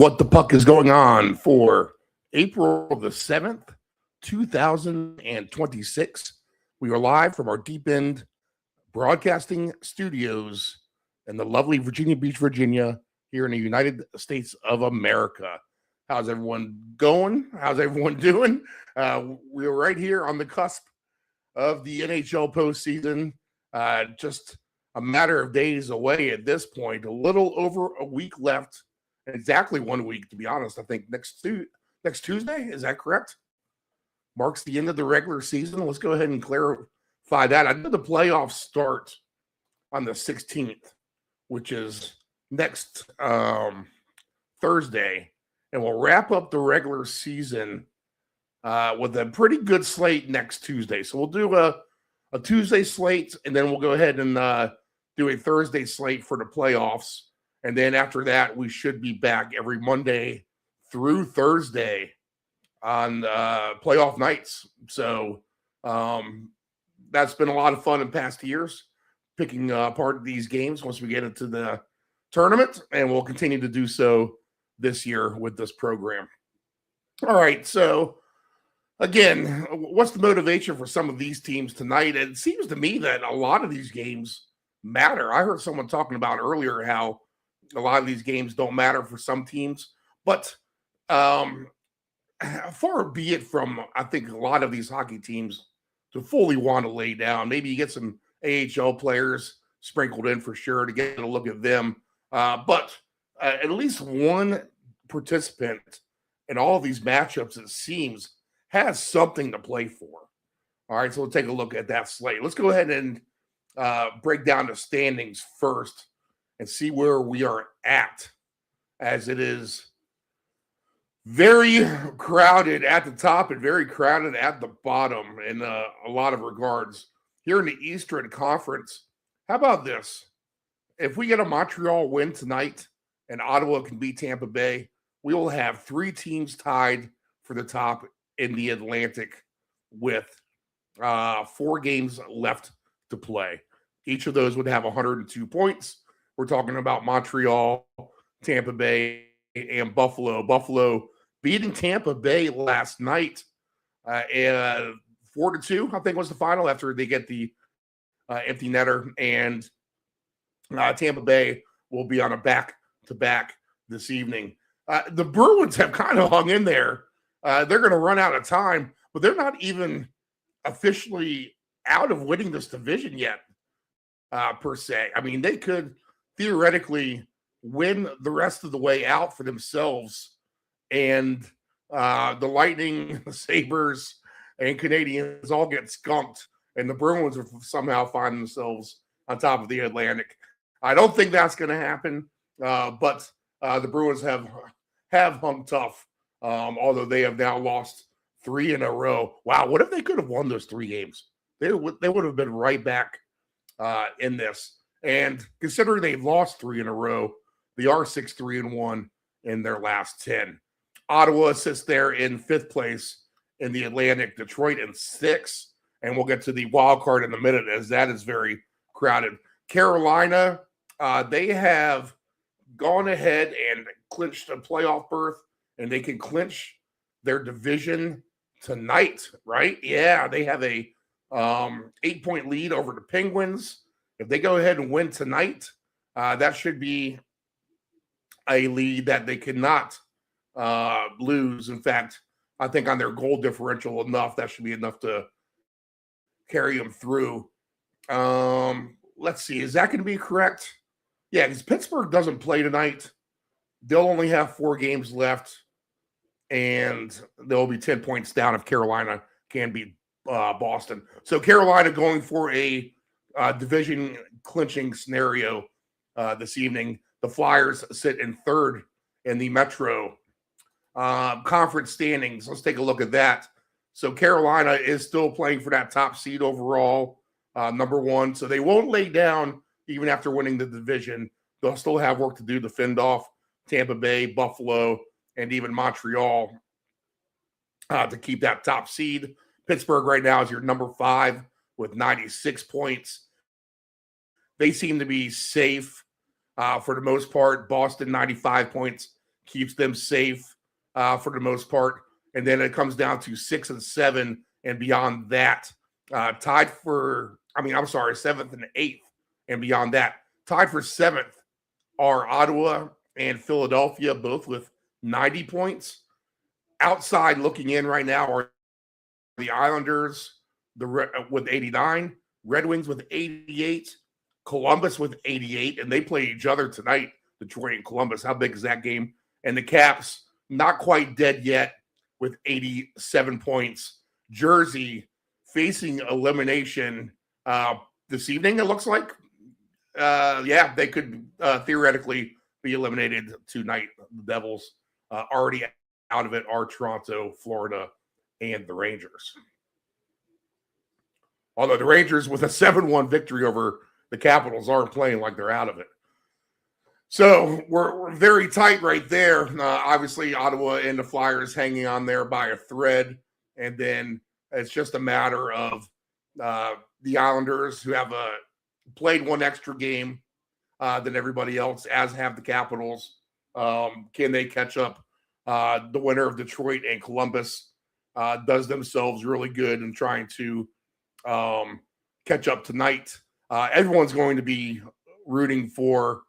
What the puck is going on for April the 7th, 2026. We are live from our Deep End Broadcasting Studios in the lovely Virginia Beach, Virginia, here in the United States of America. How's everyone going? How's everyone doing? We're right here on the cusp of the NHL postseason. Just a matter of days away at this point, a little over a week left. Exactly 1 week, to be honest. I think next Tuesday, is that correct? Marks the end of the regular season. Let's go ahead and clarify that. I know the playoffs start on the 16th, which is next Thursday, and we'll wrap up the regular season with a pretty good slate next Tuesday. So we'll do a Tuesday slate, and then we'll go ahead and do a Thursday slate for the playoffs. And then after that, we should be back every Monday through Thursday on playoff nights. So that's been a lot of fun in past years, picking part of these games once we get into the tournament. And we'll continue to do so this year with this program. All right. So again, what's the motivation for some of these teams tonight? It seems to me that a lot of these games matter. I heard someone talking about earlier how a lot of these games don't matter for some teams, but far be it from, I think, a lot of these hockey teams to fully want to lay down. Maybe you get some AHL players sprinkled in for sure to get a look at them. But at least one participant in all of these matchups, it seems, has something to play for. All right, so we'll take a look at that slate. Let's go ahead and break down the standings first and see where we are at, as it is very crowded at the top and very crowded at the bottom in a lot of regards. Here in the Eastern Conference, how about this? If we get a Montreal win tonight and Ottawa can beat Tampa Bay, we will have three teams tied for the top in the Atlantic with 4 games left to play. Each of those would have 102 points. We're talking about Montreal, Tampa Bay, and Buffalo. Buffalo beating Tampa Bay last night, 4-2, I think was the final after they get the empty netter. And Tampa Bay will be on a back-to-back this evening. The Bruins have kind of hung in there. They're going to run out of time, but they're not even officially out of winning this division yet, per se. I mean, they could theoretically win the rest of the way out for themselves, and the Lightning, the Sabres, and Canadians all get skunked, and the Bruins will somehow find themselves on top of the Atlantic. I don't think that's going to happen, but the Bruins have hung tough, although they have now lost 3 in a row. Wow, what if they could have won those 3 games? They would have been right back in this. And considering they've lost 3 in a row, they are 6-3-1 in their last 10. Ottawa sits there in 5th place in the Atlantic, Detroit in 6th. And we'll get to the wild card in a minute, as that is very crowded. Carolina, they have gone ahead and clinched a playoff berth, and they can clinch their division tonight, right? Yeah, they have a 8-point lead over the Penguins. If they go ahead and win tonight, that should be a lead that they cannot lose. In fact, I think on their goal differential that should be enough to carry them through. Let's see. Is that going to be correct? Yeah, because Pittsburgh doesn't play tonight. They'll only have 4 games left, and they'll be 10 points down if Carolina can beat Boston. So Carolina going for a division clinching scenario this evening. The Flyers sit in 3rd in the Metro Conference standings. Let's take a look at that. So Carolina is still playing for that top seed overall, number 1. So they won't lay down even after winning the division. They'll still have work to do to fend off Tampa Bay, Buffalo, and even Montreal to keep that top seed. Pittsburgh right now is your number 5 with 96 points. They seem to be safe for the most part. Boston, 95 points. keeps them safe for the most part. And then it comes down to 6 and 7 and beyond that. Tied for, seventh and eighth and beyond that. Tied for seventh are Ottawa and Philadelphia, both with 90 points. Outside looking in right now are the Islanders with 89, Red Wings with 88, Columbus with 88, and they play each other tonight, Detroit and Columbus. How big is that game? And the Caps, not quite dead yet, with 87 points. Jersey facing elimination this evening, it looks like. They could theoretically be eliminated tonight. The Devils already out of it are Toronto, Florida, and the Rangers. Although the Rangers, with a 7-1 victory over the Capitals, aren't playing like they're out of it. So we're very tight right there. Obviously, Ottawa and the Flyers hanging on there by a thread. And then it's just a matter of the Islanders, who have played one extra game than everybody else, as have the Capitals. Can they catch up? The winner of Detroit and Columbus does themselves really good in trying to catch up tonight. Everyone's going to be rooting for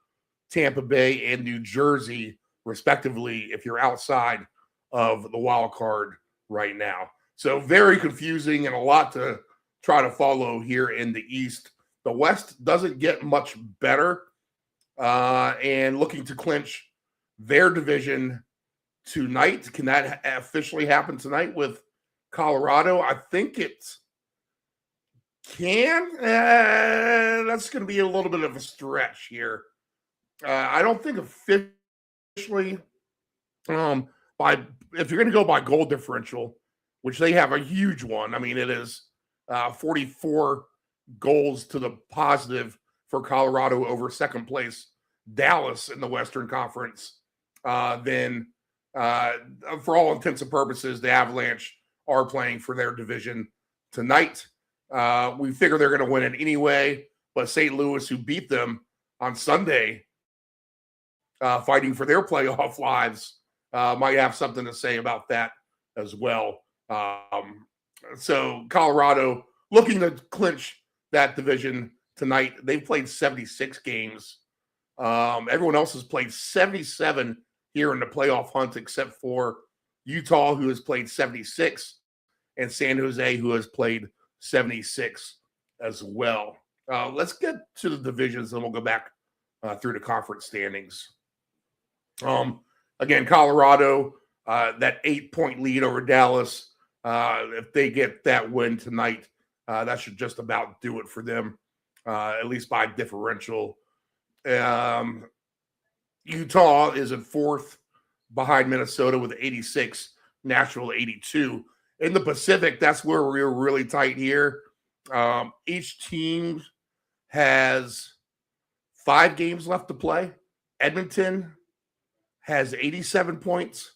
Tampa Bay and New Jersey, respectively, if you're outside of the wild card right now. So very confusing and a lot to try to follow here in the East. The West doesn't get much better, and looking to clinch their division tonight. Can that officially happen tonight with Colorado? I think it can. That's going to be a little bit of a stretch here. I don't think officially, if you're going to go by goal differential, which they have a huge one. I mean, it is 44 goals to the positive for Colorado over second place Dallas in the Western Conference. Then for all intents and purposes, the Avalanche are playing for their division tonight. We figure they're going to win it anyway, but St. Louis, who beat them on Sunday, fighting for their playoff lives, might have something to say about that as well. So Colorado looking to clinch that division tonight. They've played 76 games. Everyone else has played 77 here in the playoff hunt, except for Utah, who has played 76, and San Jose, who has played 76 as well. Let's get to the divisions, and we'll go back through the conference standings. Again, Colorado, that 8-point lead over Dallas. If they get that win tonight, that should just about do it for them, at least by differential. Utah is in fourth behind Minnesota with 86, Nashville 82. In the Pacific, that's where we're really tight here. Each team has 5 games left to play. Edmonton has 87 points,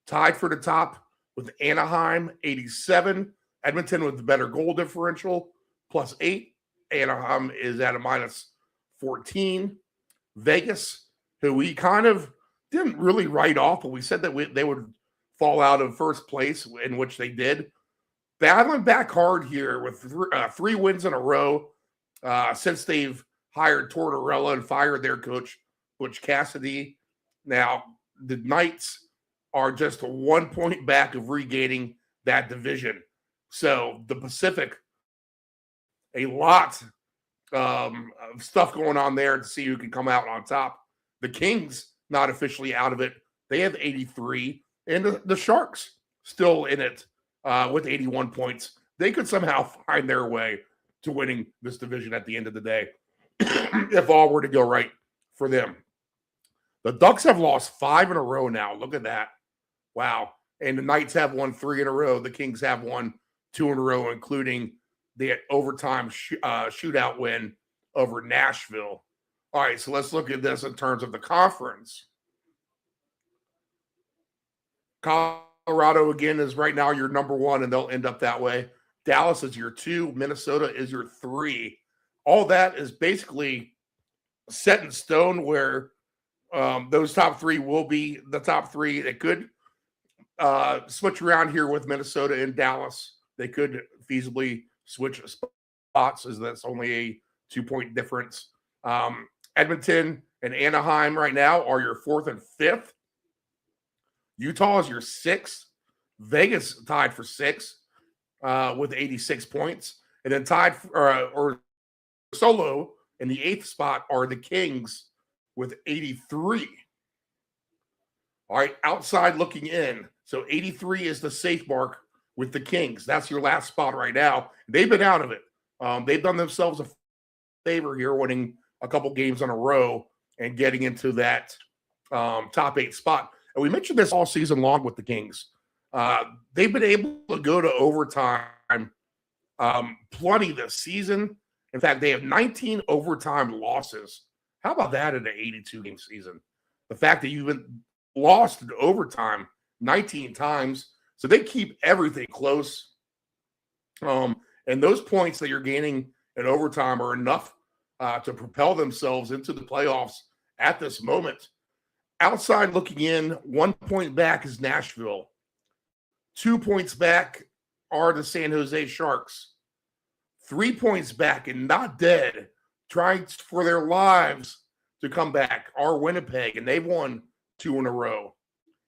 tied for the top with Anaheim, 87. Edmonton with the better goal differential, +8. Anaheim is at a -14. Vegas, who we kind of didn't really write off, but we said that they would fall out of first place, in which they did. Battling back hard here with 3 wins in a row since they've hired Tortorella and fired their coach, Butch Cassidy. Now, the Knights are just 1 point back of regaining that division. So the Pacific, a lot of stuff going on there to see who can come out on top. The Kings, not officially out of it. They have 83. And the Sharks still in it with 81 points. They could somehow find their way to winning this division at the end of the day if all were to go right for them. The Ducks have lost 5 in a row now. Look at that. Wow. And the Knights have won 3 in a row. The Kings have won 2 in a row, including the overtime shootout win over Nashville. All right, so let's look at this in terms of the conference. Colorado, again, is right now your number 1, and they'll end up that way. Dallas is your 2. Minnesota is your 3. All that is basically set in stone, where those top three will be the top three. It could switch around here with Minnesota and Dallas. They could feasibly switch spots, as that's only a 2-point difference. Edmonton and Anaheim right now are your 4th and 5th. Utah is your 6th. Vegas tied for 6th with 86 points. And then tied or solo in the 8th spot are the Kings with 83. All right, outside looking in. So 83 is the safe mark with the Kings. That's your last spot right now. They've been out of it. They've done themselves a favor here, winning a couple games in a row and getting into that top 8 spot. And we mentioned this all season long with the Kings. They've been able to go to overtime plenty this season. In fact, they have 19 overtime losses. How about that in an 82-game season? The fact that you've been lost in overtime 19 times. So they keep everything close. And those points that you're gaining in overtime are enough to propel themselves into the playoffs at this moment. Outside looking in, 1 point back is Nashville. 2 points back are the San Jose Sharks. 3 points back and not dead, trying for their lives to come back, are Winnipeg, and they've won 2 in a row.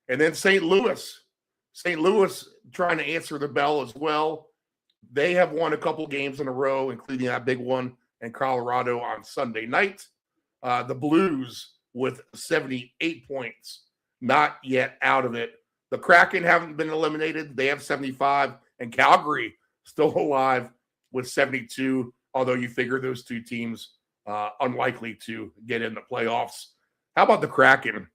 And then St. Louis trying to answer the bell as well. They have won a couple games in a row, including that big one in Colorado on Sunday night. The Blues with 78 points, not yet out of it. The Kraken haven't been eliminated. They have 75, and Calgary still alive with 72, although you figure those two teams unlikely to get in the playoffs. How about the Kraken,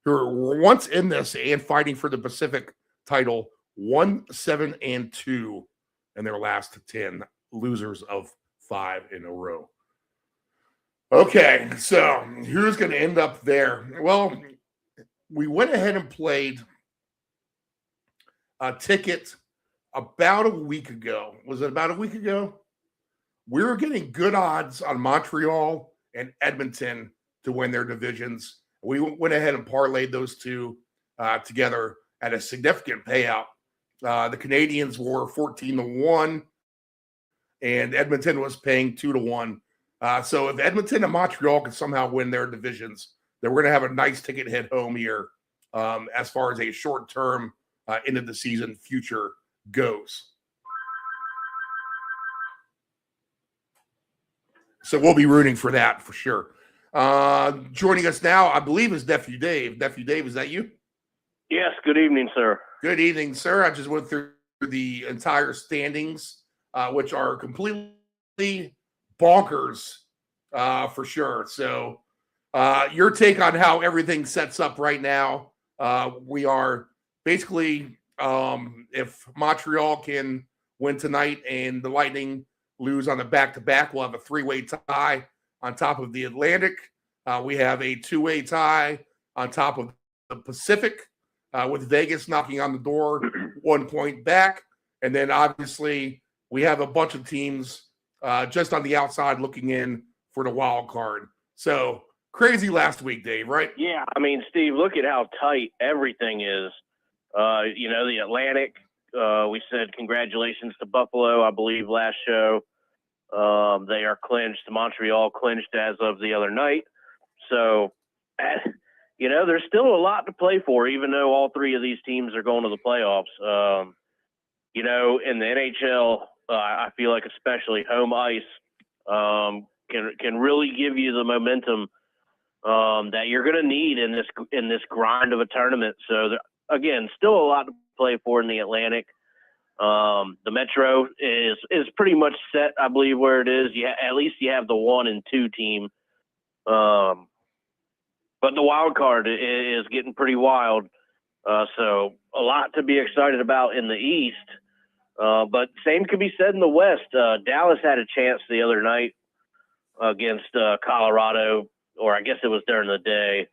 who are once in this and fighting for the Pacific title, 1-7-2 in their last 10, losers of 5 in a row. Okay, so who's going to end up there? Well, we went ahead and played a ticket about a week ago. Was it about a week ago? We were getting good odds on Montreal and Edmonton to win their divisions. We went ahead and parlayed those two together at a significant payout. The Canadians were 14-1, and Edmonton was paying 2-1. So if Edmonton and Montreal can somehow win their divisions, then we're going to have a nice ticket head home here as far as a short-term end of the season future goes. So we'll be rooting for that for sure. Joining us now, I believe, is Nephew Dave. Nephew Dave, is that you? Yes, good evening, sir. Good evening, sir. I just went through the entire standings, which are completely bonkers for sure. So your take on how everything sets up right now. We are basically, if Montreal can win tonight and the Lightning lose on the back-to-back, we'll have a 3-way tie on top of the Atlantic. We have a 2-way tie on top of the Pacific, with Vegas knocking on the door 1 point back. And then obviously we have a bunch of teams just on the outside looking in for the wild card. So crazy last week, Dave, right? Yeah, I mean, Steve, look at how tight everything is. The Atlantic, we said congratulations to Buffalo, I believe, last show. They are clinched. Montreal clinched as of the other night. So, there's still a lot to play for, even though all three of these teams are going to the playoffs. In the NHL, I feel like especially home ice can really give you the momentum that you're going to need in this grind of a tournament. So, again, still a lot to play for in the Atlantic. The Metro is pretty much set, I believe, where it is. At least you have the 1 and 2 team. But the wild card is getting pretty wild. So a lot to be excited about in the East. But same could be said in the West. Dallas had a chance the other night against Colorado, or I guess it was during the day.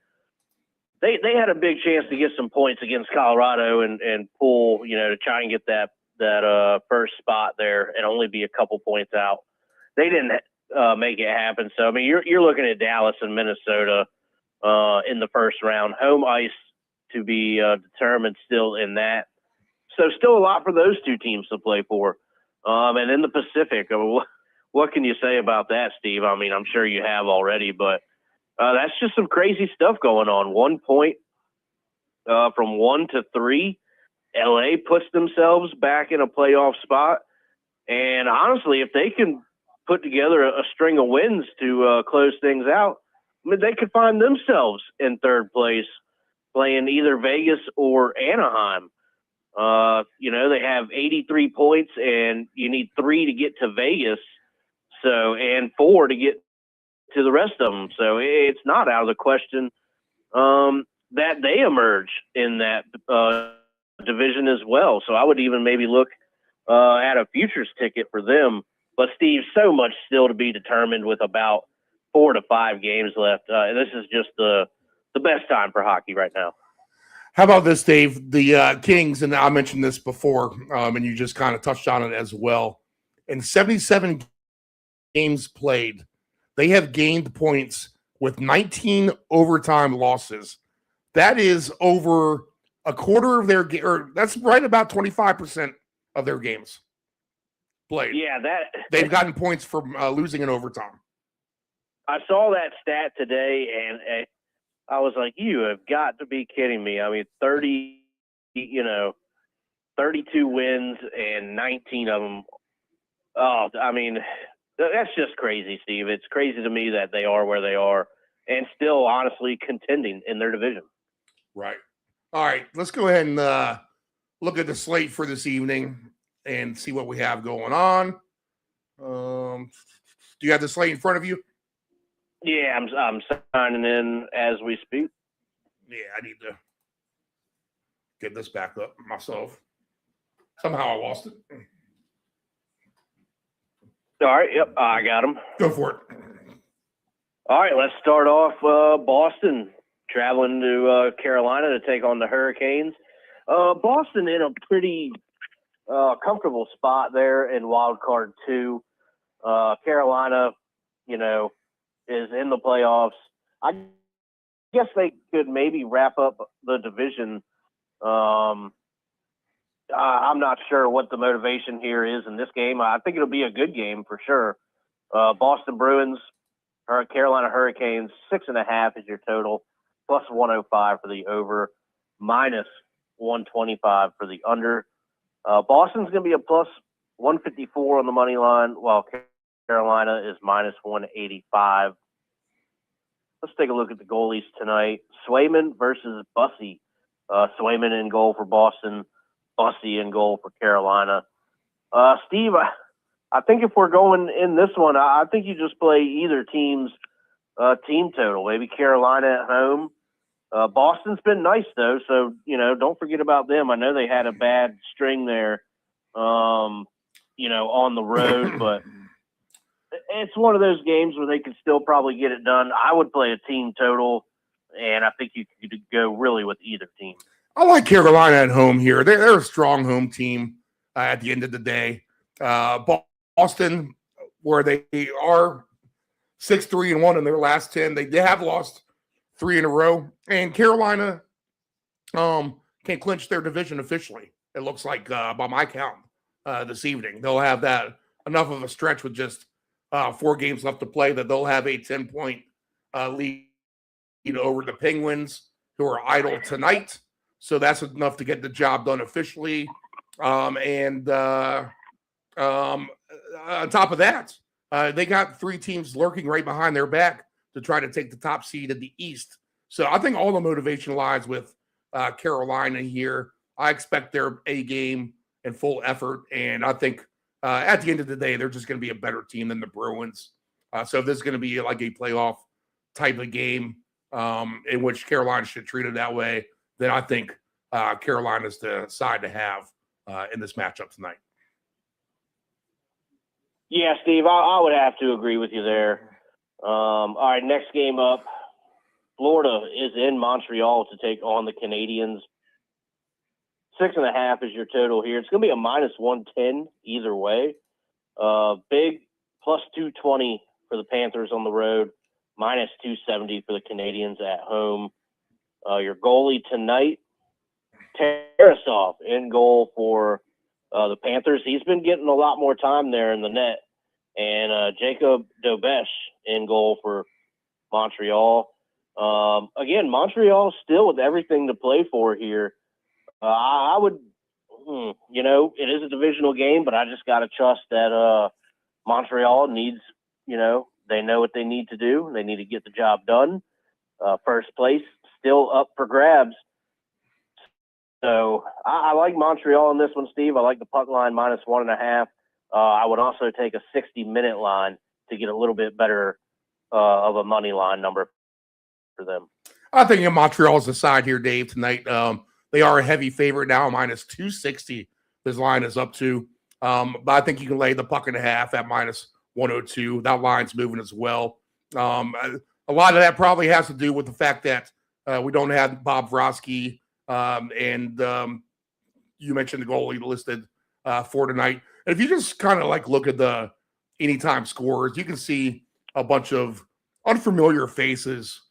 They had a big chance to get some points against Colorado and pull, to try and get that first spot there and only be a couple points out. They didn't make it happen. So, I mean, you're looking at Dallas and Minnesota in the first round. Home ice to be determined still in that. So still a lot for those two teams to play for. And in the Pacific, what can you say about that, Steve? I mean, I'm sure you have already, but that's just some crazy stuff going on. 1 point from 1 to 3. LA puts themselves back in a playoff spot. And honestly, if they can put together a string of wins to close things out, I mean, they could find themselves in third place playing either Vegas or Anaheim. They have 83 points, and you need 3 to get to Vegas, and 4 to get to the rest of them. So it's not out of the question that they emerge in that division as well. So I would even maybe look at a futures ticket for them. But, Steve, so much still to be determined with about 4 to 5 games left. This is just the best time for hockey right now. How about this, Dave? The Kings, and I mentioned this before, and you just kind of touched on it as well. In 77 games played, they have gained points with 19 overtime losses. That is over a quarter of their or that's right about 25% of their games played. Yeah, they've gotten points from losing in overtime. I saw that stat today, and I was like, you have got to be kidding me. I mean, 32 wins and 19 of them. Oh, I mean, that's just crazy, Steve. It's crazy to me that they are where they are and still honestly contending in their division. Right. All right. Let's go ahead and look at the slate for this evening and see what we have going on. Do you have the slate in front of you? Yeah, I'm signing in as we speak. Yeah, I need to get this back up myself. Somehow I lost it. All right, yep, I got them. Go for it. All right, let's start off Boston, traveling to Carolina to take on the Hurricanes. Boston in a pretty comfortable spot there in wild card 2. Carolina, is in the playoffs. I guess they could maybe wrap up the division. I'm not sure what the motivation here is in this game. I think it'll be a good game for sure. Boston Bruins, Carolina Hurricanes, 6.5 is your total, plus 105 for the over, minus 125 for the under. Boston's going to be a plus 154 on the money line, while Carolina is minus 185. Let's take a look at the goalies tonight. Swayman versus Bussey. Swayman in goal for Boston, Bussey in goal for Carolina. Steve, I think if we're going in this one, I think you just play either team's team total. Maybe Carolina at home. Boston's been nice, though, so, don't forget about them. I know they had a bad string there, on the road, but it's one of those games where they can still probably get it done. I would play a team total, and I think you could go really with either team. I like Carolina at home here. They're a strong home team at the end of the day. Boston, where they are 6-3-1 in their last 10, they have lost 3 in a row. And Carolina can clinch their division officially, it looks like, by my count, this evening. They'll have that enough of a stretch with just 4 games left to play that they'll have a 10-point lead over the Penguins, who are idle tonight. So that's enough to get the job done officially. On top of that, they got 3 teams lurking right behind their back to try to take the top seed in the East. So I think all the motivation lies with Carolina here. I expect their A game and full effort. And I think at the end of the day, they're just going to be a better team than the Bruins. So if this is going to be like a playoff type of game in which Carolina should treat it that way, then I think Carolina's the side to have in this matchup tonight. Yeah, Steve, I would have to agree with you there. All right, next game up. Florida is in Montreal to take on the Canadiens. 6.5 is your total here. It's going to be a minus 110 either way. Big plus 220 for the Panthers on the road. minus 270 for the Canadians at home. Your goalie tonight, Tarasov in goal for the Panthers. He's been getting a lot more time there in the net. And Jacob Dobesh in goal for Montreal. Again, Montreal still with everything to play for here. I would, it is a divisional game, but I just got to trust that Montreal needs, they know what they need to do. They need to get the job done. First place still up for grabs. So I like Montreal in this one, Steve. I like the puck line minus 1.5. I would also take a 60-minute line to get a little bit better of a money line number for them. I think Montreal's the side here, Dave, tonight. They are a heavy favorite now, minus 260. This line is up to. But I think you can lay the puck and a half at minus 102. That line's moving as well. A lot of that probably has to do with the fact that we don't have Bob Vrosky, and you mentioned the goalie listed for tonight. And if you just kind of like look at the anytime scores, you can see a bunch of unfamiliar faces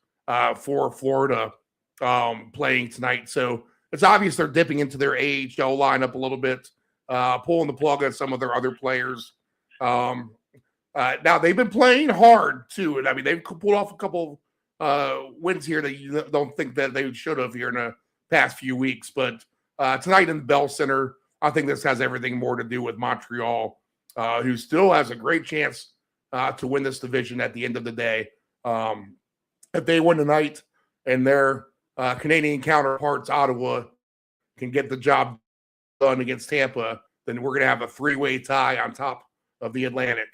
for Florida playing tonight. So it's obvious they're dipping into their AHL lineup a little bit, pulling the plug on some of their other players. Now, they've been playing hard, too. And I mean, they've pulled off a couple wins here that you don't think that they should have here in the past few weeks. But tonight in the Bell Center, I think this has everything more to do with Montreal, who still has a great chance to win this division at the end of the day. If they win tonight and their Canadian counterparts, Ottawa, can get the job done against Tampa, then we're going to have a three-way tie on top of the Atlantic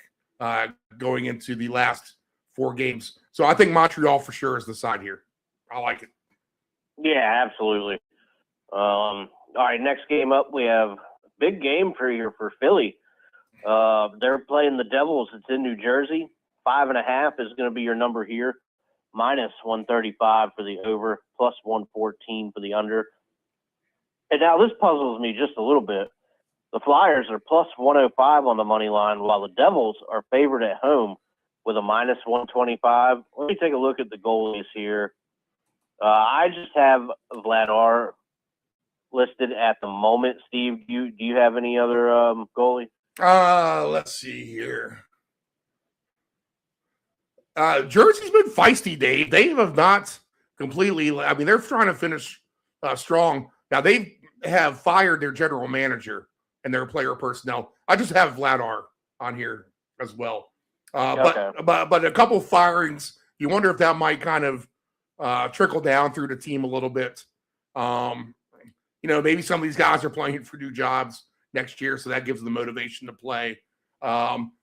going into the last 4 games. So I think Montreal for sure is the side here. I like it. Yeah, absolutely. All right, next game up, we have a big game for Philly. They're playing the Devils. It's in New Jersey. 5.5 is going to be your number here. Minus 135 for the over, plus 114 for the under. And now this puzzles me just a little bit. The Flyers are plus 105 on the money line, while the Devils are favored at home with a minus 125. Let me take a look at the goalies here. I just have Vladar listed at the moment. Steve, do you have any other goalie? Let's see here. Jersey's been feisty, Dave. They have not completely. I mean, they're trying to finish strong. Now they have fired their general manager and their player personnel. I just have Vladar on here as well. Okay. But a couple firings, you wonder if that might kind of trickle down through the team a little bit. Maybe some of these guys are playing for new jobs next year, so that gives them motivation to play.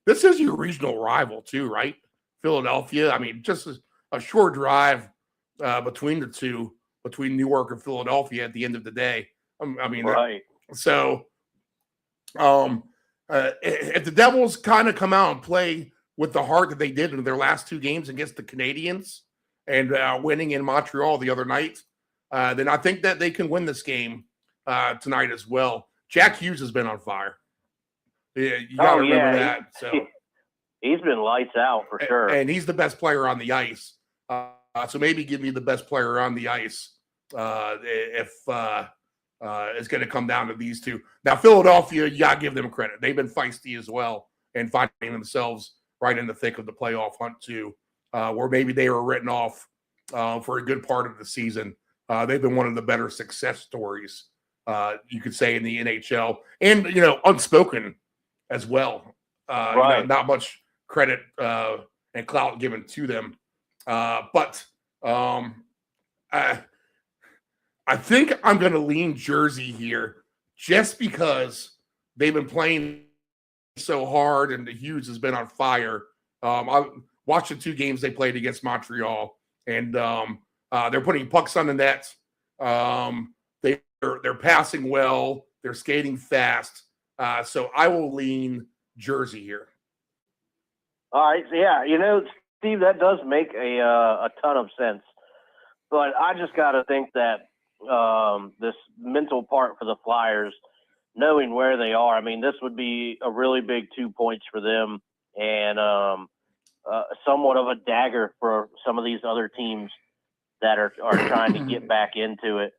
This is your regional rival too, right? Philadelphia. I mean, just a short drive between the two, between Newark and Philadelphia at the end of the day. Right. So if the Devils kind of come out and play with the heart that they did in their last 2 games against the Canadians and winning in Montreal the other night, then I think that they can win this game tonight as well. Jack Hughes has been on fire. You got to remember that. So he's been lights out for sure. And he's the best player on the ice. So maybe give me the best player on the ice if it's going to come down to these two. Now, Philadelphia, you got to give them credit. They've been feisty as well and finding themselves right in the thick of the playoff hunt too, where maybe they were written off for a good part of the season. They've been one of the better success stories, you could say, in the NHL, and unspoken as well. Right. Not much credit and clout given to them, but I think I'm going to lean Jersey here, just because they've been playing so hard and the Hughes has been on fire. I watched the 2 games they played against Montreal, and they're putting pucks on the net. They're passing well. They're skating fast. So I will lean Jersey here. All right. So yeah, Steve, that does make a ton of sense. But I just got to think that this mental part for the Flyers, knowing where they are, I mean, this would be a really big 2 points for them. And somewhat of a dagger for some of these other teams that are trying to get back into it.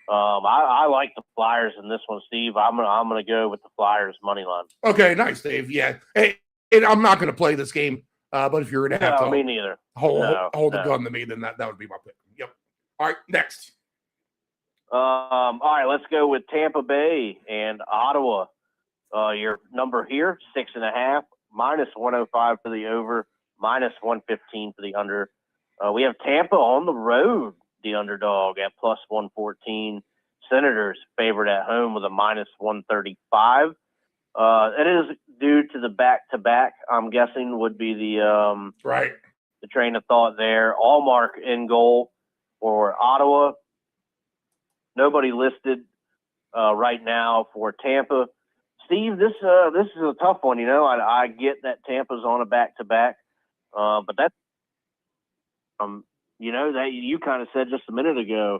I like the Flyers in this one, Steve. I'm gonna go with the Flyers money line. Okay, nice, Dave. Yeah, hey, and I'm not going to play this game, but if you're going to have to me neither. hold a gun to me, then that would be my pick. Yep. All right, next. All right, let's go with Tampa Bay and Ottawa. Your number here, 6.5, -105 for the over, -115 for the under. We have Tampa on the road, the underdog at +114. Senators favored at home with a -135. It is due to the back-to-back, I'm guessing, would be the right. The train of thought there. Allmark in goal for Ottawa. Nobody listed right now for Tampa. Steve, this is a tough one. You know, I get that Tampa's on a back-to-back, but that's you know, that you kind of said just a minute ago,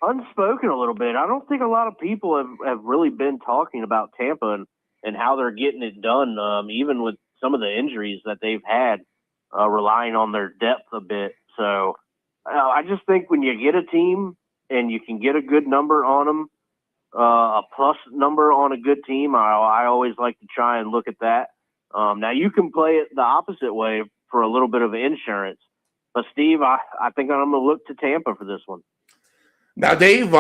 unspoken a little bit. I don't think a lot of people have really been talking about Tampa and how they're getting it done, even with some of the injuries that they've had, relying on their depth a bit. So I just think when you get a team and you can get a good number on them, a plus number on a good team, I always like to try and look at that. Now, you can play it the opposite way for a little bit of insurance. But, Steve, I think I'm going to look to Tampa for this one. Now, Dave,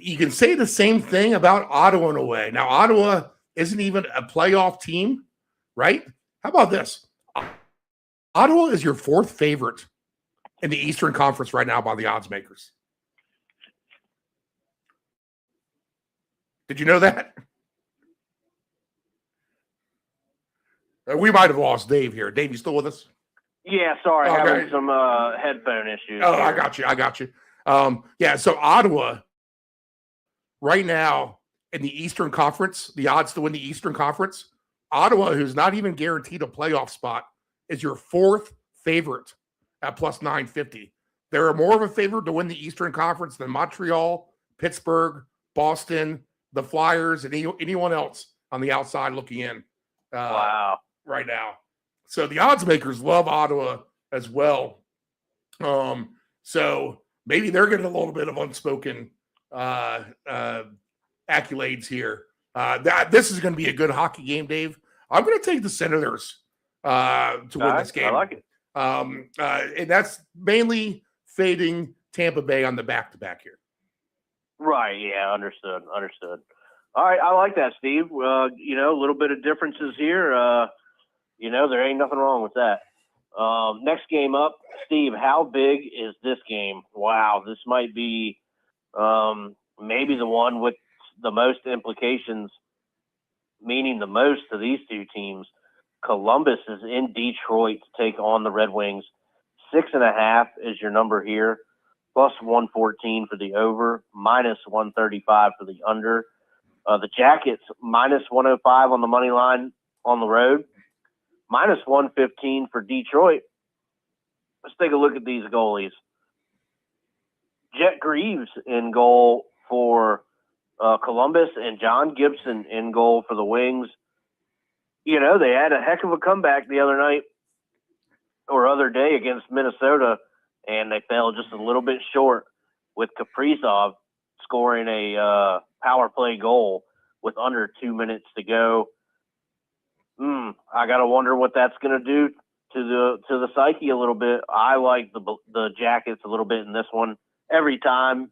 you can say the same thing about Ottawa in a way. Now, Ottawa isn't even a playoff team, right? How about this? Ottawa is your fourth favorite in the Eastern Conference right now by the odds makers. Did you know that? We might have lost Dave here. Dave, you still with us? Yeah, sorry, okay. Having some headphone issues. Oh, here. I got you. Yeah, so Ottawa right now in the Eastern Conference, the odds to win the Eastern Conference, Ottawa, who's not even guaranteed a playoff spot, is your fourth favorite at +950. They're more of a favorite to win the Eastern Conference than Montreal, Pittsburgh, Boston, the Flyers, and anyone else on the outside looking in. Wow. Right now. So the odds makers love Ottawa as well. So maybe they're getting a little bit of unspoken accolades here. This is going to be a good hockey game, Dave. I'm going to take the Senators to win this game. I like it. And that's mainly fading Tampa Bay on the back-to-back here. Right, yeah, understood. All right, I like that, Steve. You know, a little bit of differences here. You know, there ain't nothing wrong with that. Next game up, Steve, how big is this game? Wow, this might be maybe the one with the most implications, meaning the most to these two teams. Columbus is in Detroit to take on the Red Wings. 6.5 is your number here, +114 for the over, -135 for the under. The Jackets, -105 on the money line on the road, -115 for Detroit. Let's take a look at these goalies. Jet Greaves in goal for Columbus and John Gibson in goal for the Wings. You know, they had a heck of a comeback the other night or other day against Minnesota, and they fell just a little bit short with Kaprizov scoring a power play goal with under 2 minutes to go. I got to wonder what that's going to do to the psyche a little bit. I like the Jackets a little bit in this one. Every time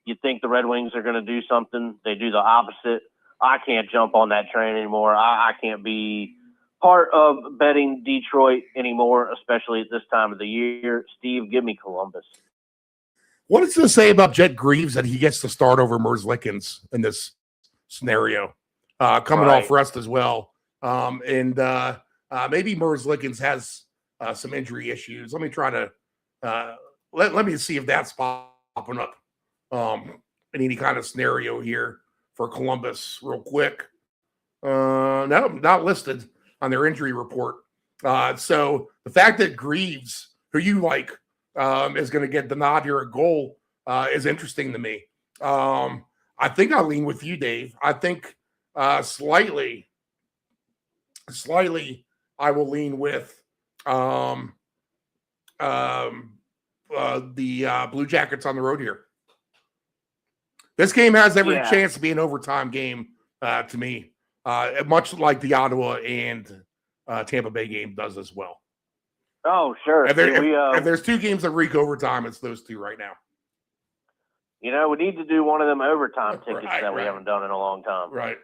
you think the Red Wings are going to do something, they do the opposite. I can't jump on that train anymore. I can't be part of betting Detroit anymore, especially at this time of the year. Steve, give me Columbus. What does it say about Jet Greaves that he gets to start over Merzlikins in this scenario? Coming off rest as well. And maybe Merzlikins has some injury issues. Let me try to let me see if that's popping up in any kind of scenario here for Columbus real quick. No, not listed on their injury report. So the fact that Greaves, who you like, is going to get the nod here at goal is interesting to me. I think I'll lean with you, Dave. I think slightly I will lean with Um, the Blue Jackets on the road here. This game has every chance to be an overtime game to me, much like the Ottawa and Tampa Bay game does as well. Oh, sure. If there's two games that reek overtime, it's those two right now. We need to do one of them overtime tickets that we haven't done in a long time. Right.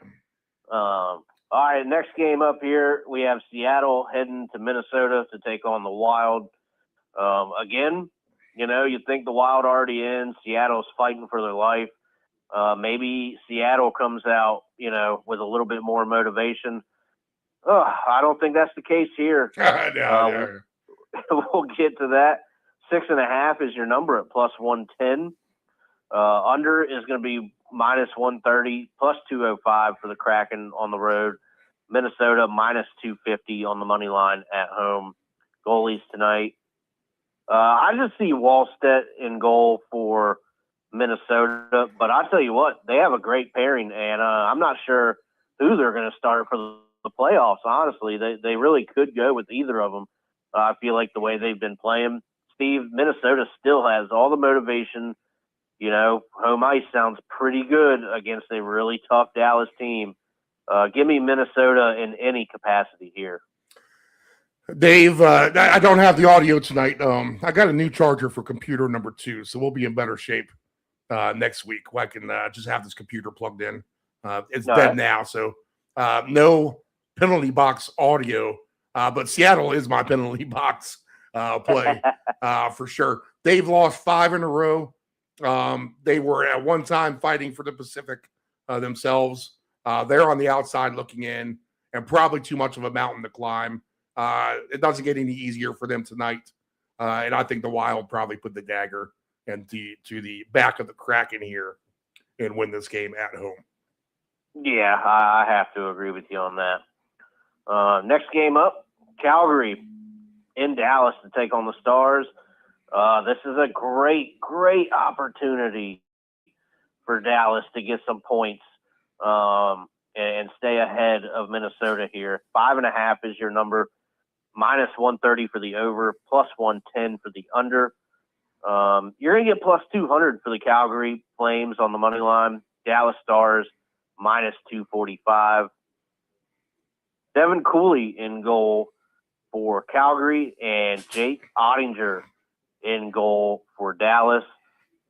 All right, next game up here, we have Seattle heading to Minnesota to take on the Wild. Again, you think the Wild already in. Seattle's fighting for their life. Maybe Seattle comes out, with a little bit more motivation. I don't think that's the case here. We'll get to that. 6.5 is your number at plus 110. Under is going to be minus 130, plus 205 for the Kraken on the road. Minnesota minus 250 on the money line at home. Goalies tonight. I just see Wallstedt in goal for Minnesota, but I'll tell you what, they have a great pairing, and I'm not sure who they're going to start for the playoffs, honestly. They really could go with either of them. I feel like the way they've been playing. Steve, Minnesota still has all the motivation. Home ice sounds pretty good against a really tough Dallas team. Give me Minnesota in any capacity here. Dave, I don't have the audio tonight. I got a new charger for computer number 2, so we'll be in better shape next week. I can just have this computer plugged in. It's dead now, so no penalty box audio. But Seattle is my penalty box play for sure. They've lost 5 in a row. They were at one time fighting for the Pacific themselves. They're on the outside looking in, and probably too much of a mountain to climb. It doesn't get any easier for them tonight. And I think the Wild probably put the dagger to the back of the Kraken here and win this game at home. Yeah, I have to agree with you on that. Next game up, Calgary in Dallas to take on the Stars. This is a great, great opportunity for Dallas to get some points and stay ahead of Minnesota here. 5.5 is your number. Minus 130 for the over, plus 110 for the under. You're going to get plus 200 for the Calgary Flames on the money line. Dallas Stars, minus 245. Devin Cooley in goal for Calgary and Jake Ottinger in goal for Dallas.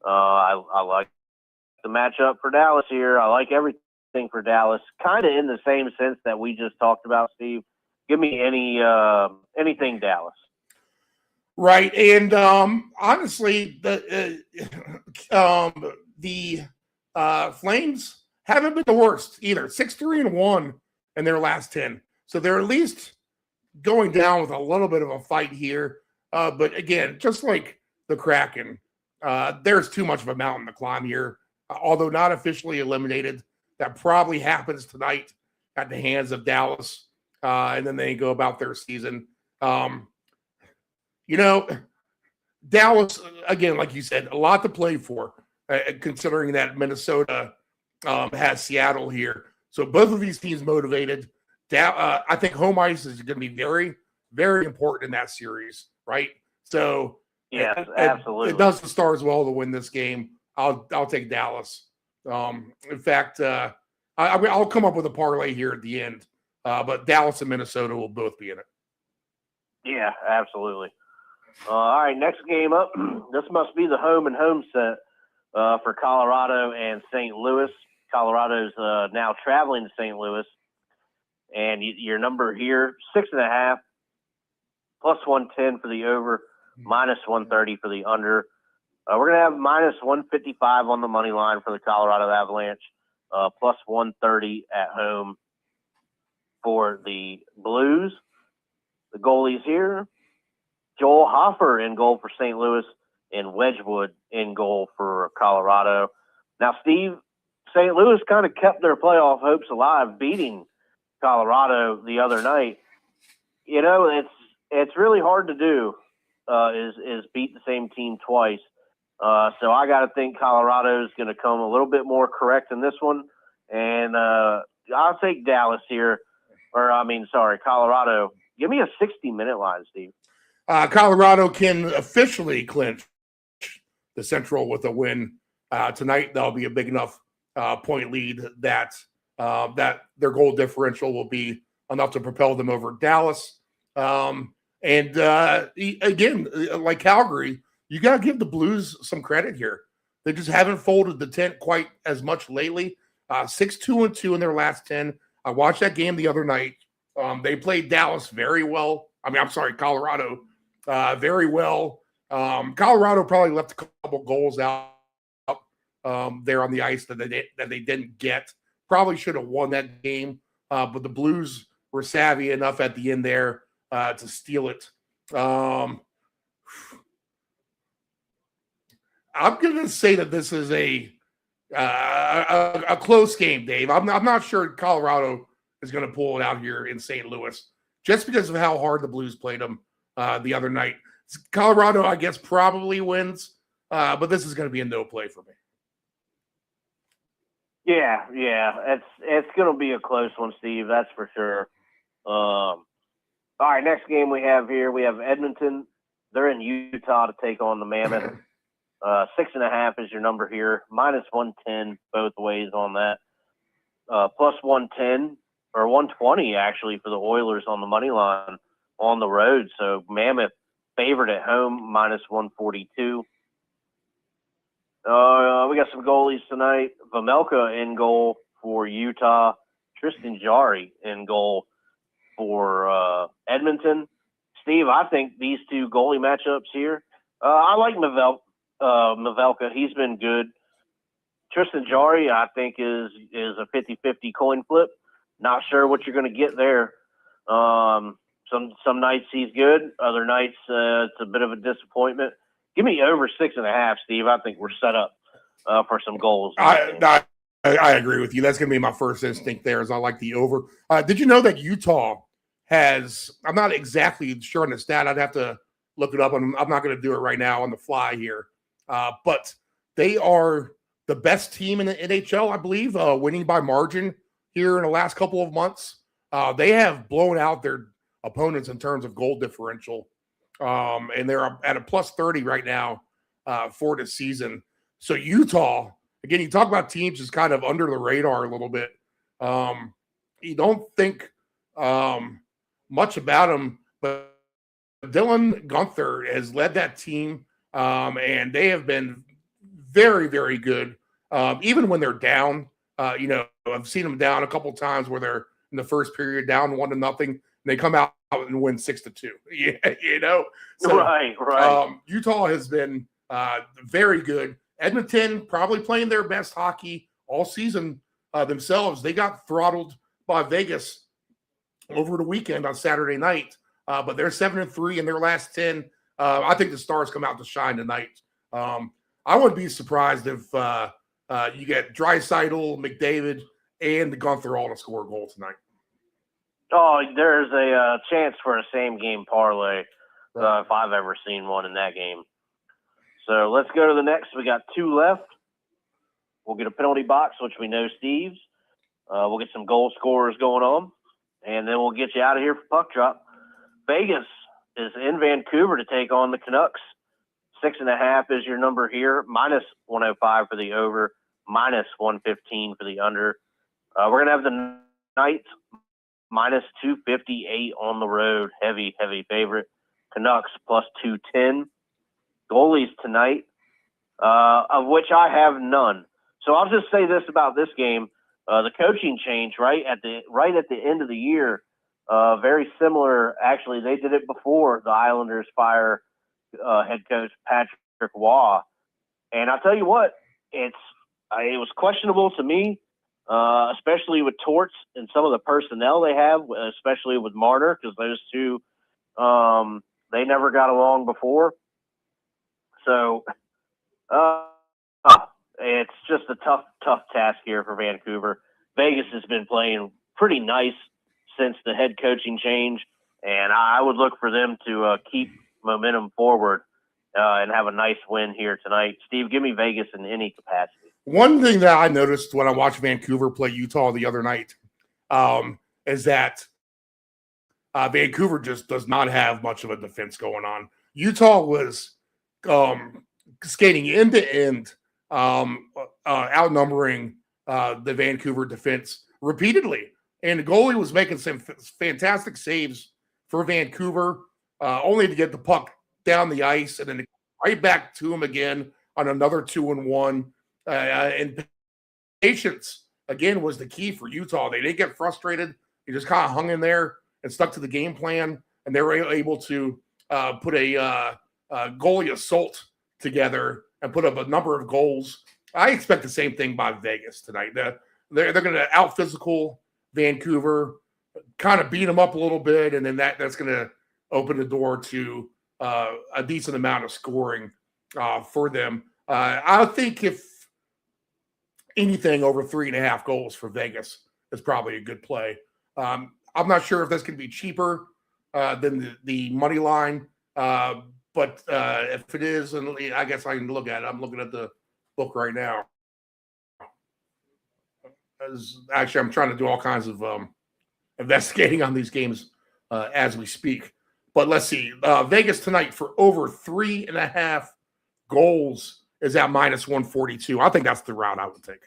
I like the matchup for Dallas here. I like everything for Dallas, kind of in the same sense that we just talked about, Steve. Give me anything Dallas. Right, and honestly, the Flames haven't been the worst either. 6-3-1 in their last 10, so they're at least going down with a little bit of a fight here. But again, just like the Kraken, there's too much of a mountain to climb here. Although not officially eliminated, that probably happens tonight at the hands of Dallas. And then they go about their season. Dallas, again, like you said, a lot to play for, considering that Minnesota has Seattle here. So both of these teams motivated. I think home ice is going to be very, very important in that series, right? So yes, absolutely. It does the Stars well to win this game. I'll take Dallas. In fact, I'll come up with a parlay here at the end. But Dallas and Minnesota will both be in it. Yeah, absolutely. All right, next game up. This must be the home and home set for Colorado and St. Louis. Colorado's now traveling to St. Louis. And your number here, 6.5, plus 110 for the over, minus 130 for the under. We're going to have minus 155 on the money line for the Colorado Avalanche, plus 130 at home for the Blues. The goalies here, Joel Hofer in goal for St. Louis and Wedgwood in goal for Colorado. Now, Steve, St. Louis kind of kept their playoff hopes alive, beating Colorado the other night. It's really hard to do, is beat the same team twice. So I got to think Colorado's going to come a little bit more correct in this one. And I'll take Dallas here. Colorado Give me a 60-minute line, Steve. Colorado can officially clinch the Central with a win tonight. That'll be a big enough point lead that their goal differential will be enough to propel them over Dallas. Again, like Calgary, you got to give the Blues some credit here. They just haven't folded the tent quite as much lately. 6-2-2 in their last 10. I watched that game the other night. They played Dallas very well. Colorado very well. Colorado probably left a couple goals out there on the ice that they didn't get. Probably should have won that game, but the Blues were savvy enough at the end there to steal it. I'm going to say that this is a close game, Dave. I'm not sure Colorado is going to pull it out here in St. Louis just because of how hard the Blues played them the other night. Colorado, I guess, probably wins, but this is going to be a no play for me. Yeah, it's going to be a close one, Steve. That's for sure. All right, next game we have Edmonton. They're in Utah to take on the Mammoth. 6.5 is your number here. -110 both ways on that. Plus 110 or 120 actually for the Oilers on the money line on the road. So Mammoth favored at home -142. We got some goalies tonight. Vamelka in goal for Utah. Tristan Jarry in goal for Edmonton. Steve, I think these two goalie matchups here, I like Mavelka. He's been good. Tristan Jarry, I think, is a 50-50 coin flip. Not sure what you're going to get there. Some nights he's good. Other nights it's a bit of a disappointment. Give me over 6.5, Steve. I think we're set up for some goals. I agree with you. That's going to be my first instinct there is I like the over. Did you know that Utah has – I'm not exactly sure on the stat. I'd have to look it up. I'm not going to do it right now on the fly here. But they are the best team in the NHL, I believe, winning by margin here in the last couple of months. They have blown out their opponents in terms of goal differential. And they're at a +30 right now for the season. So Utah, again, you talk about teams just kind of under the radar a little bit. You don't think much about them, but Dylan Guenther has led that team, and they have been very, very good. Even when they're down, I've seen them down a couple times where they're in the first period down 1-0, and they come out and win 6-2. Yeah, So, right. Utah has been very good. Edmonton probably playing their best hockey all season themselves. They got throttled by Vegas over the weekend on Saturday night, but they're 7-3 in their last 10. I think the Stars come out to shine tonight. I wouldn't be surprised if you get Draisaitl, McDavid, and the Guenther all to score a goal tonight. Oh, there's a chance for a same-game parlay if I've ever seen one in that game. So let's go to the next. We got 2 left. We'll get a penalty box, which we know Steve's. We'll get some goal scorers going on, and then we'll get you out of here for puck drop. Vegas is in Vancouver to take on the Canucks. 6.5 is your number here. -105 for the over, -115 for the under. We're going to have the Knights -258 on the road. Heavy favorite. Canucks +210. Goalies tonight, of which I have none. So I'll just say this about this game. The coaching change right at the end of the year, very similar. Actually, they did it before the Islanders fire head coach Patrick Waugh. And I'll tell you what, it was questionable to me, especially with Torts and some of the personnel they have, especially with Marner, because those two, they never got along before. So it's just a tough task here for Vancouver. Vegas has been playing pretty nice since the head coaching change, and I would look for them to keep momentum forward and have a nice win here tonight. Steve, give me Vegas in any capacity. One thing that I noticed when I watched Vancouver play Utah the other night is that Vancouver just does not have much of a defense going on. Utah was skating end to end, outnumbering the Vancouver defense repeatedly. And the goalie was making some fantastic saves for Vancouver, only to get the puck down the ice and then right back to him again on another 2-1. And patience, again, was the key for Utah. They didn't get frustrated. They just kind of hung in there and stuck to the game plan, and they were able to put a goalie assault together and put up a number of goals. I expect the same thing by Vegas tonight. They're going to out-physical Vancouver, kind of beat them up a little bit, and then that's going to open the door to a decent amount of scoring for them. I think if anything over 3.5 goals for Vegas is probably a good play. I'm not sure if that's going to be cheaper than the money line, but if it is, and I guess I can look at it. I'm looking at the book right now. Actually, I'm trying to do all kinds of investigating on these games as we speak. But let's see. Vegas tonight for over 3.5 goals is at -142. I think that's the route I would take.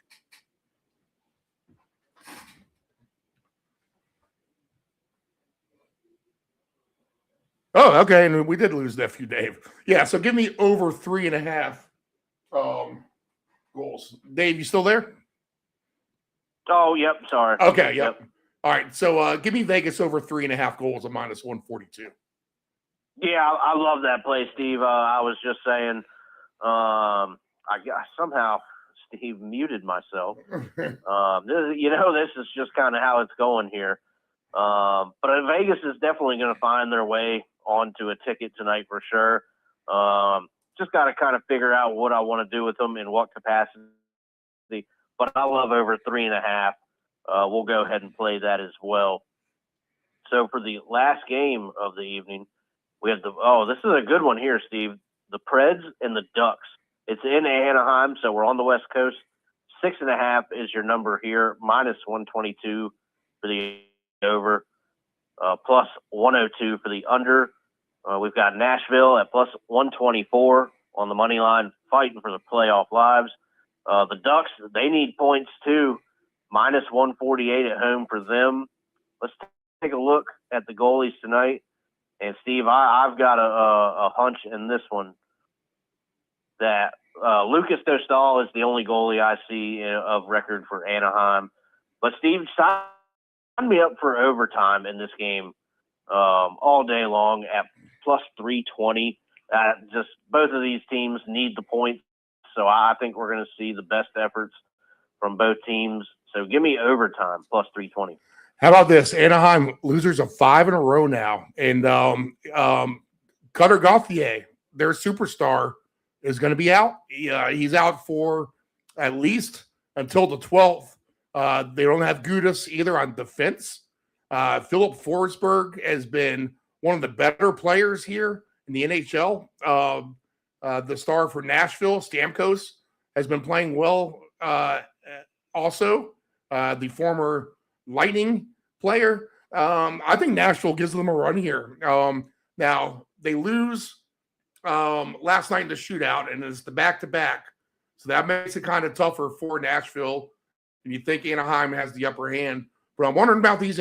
Oh, okay. And we did lose nephew Dave. Yeah, so give me over 3.5 goals. Dave, you still there? Oh, yep. Sorry. Okay, yep. All right. So give me Vegas over 3.5 goals at -142. Yeah, I love that play, Steve. I was just saying, somehow Steve muted myself. This is just kind of how it's going here. But Vegas is definitely going to find their way onto a ticket tonight for sure. Just got to kind of figure out what I want to do with them in what capacity. But I love over 3.5. We'll go ahead and play that as well. So for the last game of the evening, we have this is a good one here, Steve. The Preds and the Ducks. It's in Anaheim, so we're on the West Coast. 6.5 is your number here, -122 for the over, plus 102 for the under. We've got Nashville at plus 124 on the money line, fighting for the playoff lives. The Ducks, they need points too, -148 at home for them. Let's take a look at the goalies tonight. And Steve, I've got a hunch in this one that Lucas Dostal is the only goalie I see of record for Anaheim. But Steve, sign me up for overtime in this game all day long at plus 320. Just both of these teams need the points, so I think we're going to see the best efforts from both teams. So give me overtime plus 320. How about this? Anaheim losers of 5 in a row now, and Cutter Gauthier, their superstar, is going to be out. He's out for at least until the 12th. They don't have Gudas either on defense. Philip Forsberg has been one of the better players here in the NHL. The star for Nashville, Stamkos, has been playing well also. The former Lightning player. I think Nashville gives them a run here. Now, they lose last night in the shootout, and it's the back-to-back. So that makes it kind of tougher for Nashville. And you think Anaheim has the upper hand. But I'm wondering about these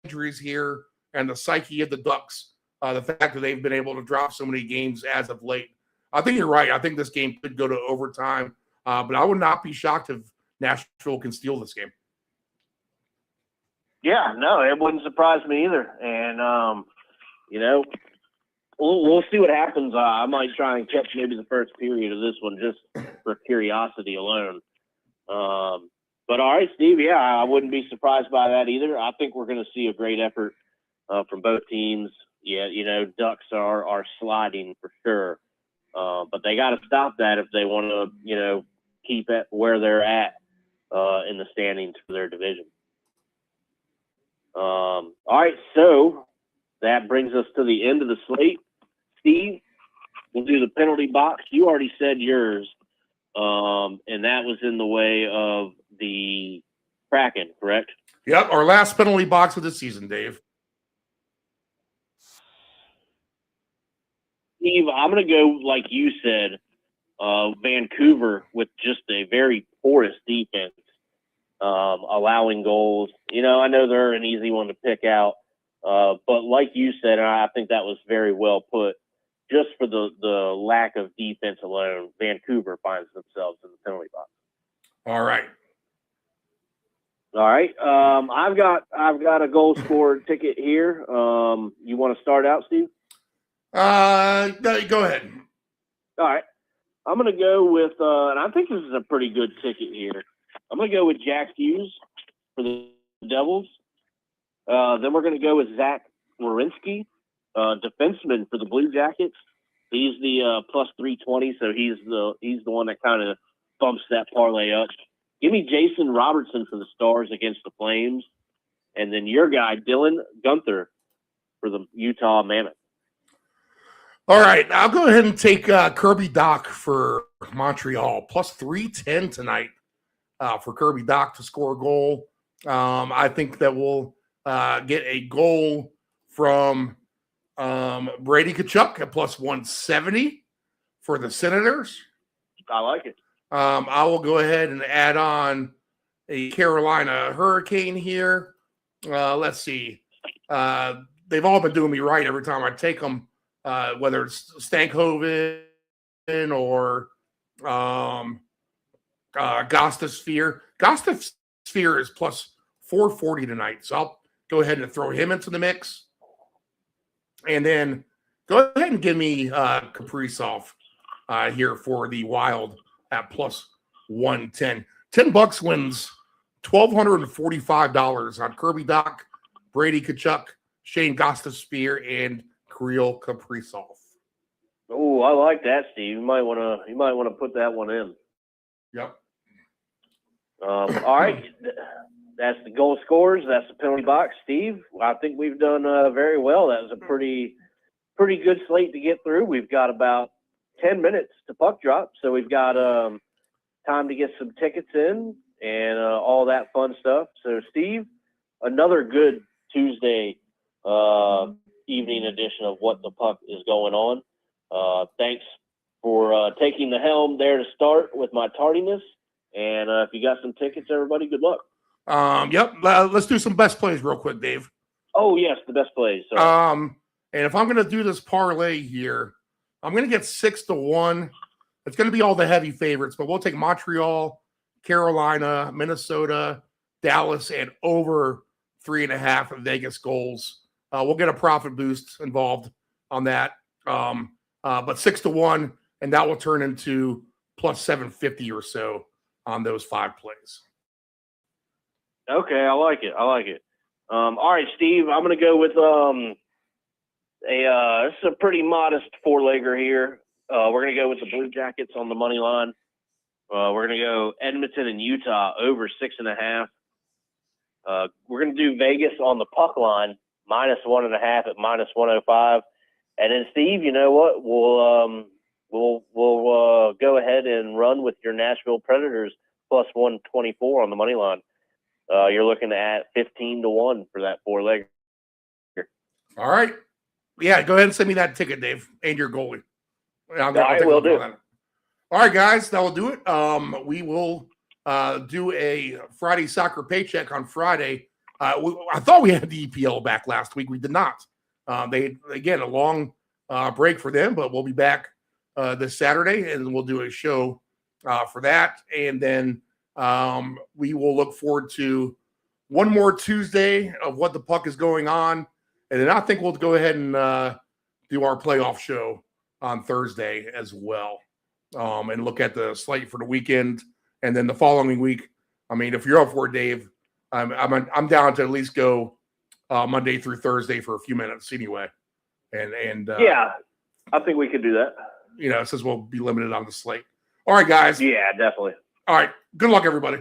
injuries here and the psyche of the Ducks, the fact that they've been able to drop so many games as of late. I think you're right. I think this game could go to overtime. But I would not be shocked if Nashville can steal this game. Yeah, no, it wouldn't surprise me either. And, we'll see what happens. I might try and catch maybe the first period of this one just for curiosity alone. But all right, Steve, yeah, I wouldn't be surprised by that either. I think we're going to see a great effort from both teams. Yeah, Ducks are sliding for sure. But they got to stop that if they want to, keep it where they're at in the standings for their division. All right, so that brings us to the end of the slate. Steve, we'll do the penalty box. You already said yours, and that was in the way of the Kraken, correct? Yep, our last penalty box of the season, Dave. Steve, I'm going to go, like you said, Vancouver with just a very porous defense, allowing goals. I know they're an easy one to pick out, but like you said, and I think that was very well put, just for the lack of defense alone, Vancouver finds themselves in the penalty box. All right. All right. I've got a goal scorer ticket here. You want to start out, Steve? No, go ahead. All right. I'm going to go with, and I think this is a pretty good ticket here. I'm going to go with Jack Hughes for the Devils. Then we're going to go with Zach Werenski, defenseman for the Blue Jackets. He's the plus 320, so he's the one that kind of bumps that parlay up. Give me Jason Robertson for the Stars against the Flames, and then your guy Dylan Gunther for the Utah Mammoth. All right, I'll go ahead and take Kirby Dach for Montreal, plus 310 tonight for Kirby Dach to score a goal. I think that we'll get a goal from Brady Tkachuk at plus 170 for the Senators. I like it. I will go ahead and add on a Carolina Hurricane here. Let's see. They've all been doing me right every time I take them. Whether it's Stankhoven or Gostosphere. Gostosphere is plus 440 tonight, so I'll go ahead and throw him into the mix. And then go ahead and give me Kaprizov here for the Wild at plus 110. $10 wins $1,245 on Kirby Dach, Brady Tkachuk, Shane Gostosphere, and Kirill Kaprizov. Oh, I like that, Steve. You might want to put that one in. Yep. All right, that's the goal scorers. That's the penalty box, Steve. I think we've done very well. That was a pretty good slate to get through. We've got about 10 minutes to puck drop, so we've got time to get some tickets in and all that fun stuff. So, Steve, another good Tuesday evening edition of What the Puck is Going On. Thanks for taking the helm there to start with my tardiness. And if you got some tickets, everybody, good luck. Yep. Let's do some best plays real quick, Dave. Oh, yes, the best plays. So. And if I'm going to do this parlay here, I'm going to get 6-1. It's going to be all the heavy favorites, but we'll take Montreal, Carolina, Minnesota, Dallas, and over 3.5 Vegas goals. We'll get a profit boost involved on that. But 6-1, and that will turn into plus 750 or so on those 5 plays. Okay, I like it. All right, Steve, I'm going to go with this is a pretty modest 4-legger here. We're going to go with the Blue Jackets on the money line. We're going to go Edmonton and Utah over 6.5. We're going to do Vegas on the puck line, minus 1.5 at minus 105. And then, Steve, you know what? We'll go ahead and run with your Nashville Predators plus 124 on the money line. You're looking at 15-1 for that 4-legger. All right. Yeah, go ahead and send me that ticket, Dave, and your goalie. All right, will do. All right, guys, that will do it. We will do a Friday soccer paycheck on Friday. I thought we had the EPL back last week. We did not. Again, a long break for them, but we'll be back this Saturday, and we'll do a show for that. And then we will look forward to one more Tuesday of What the Puck is Going On. And then I think we'll go ahead and do our playoff show on Thursday as well, and look at the slate for the weekend. And then the following week, I mean, if you're up for it, Dave, I'm down to at least go Monday through Thursday for a few minutes anyway. And yeah, I think we could do that. Since we'll be limited on the slate. All right, guys. Yeah, definitely. All right. Good luck, everybody.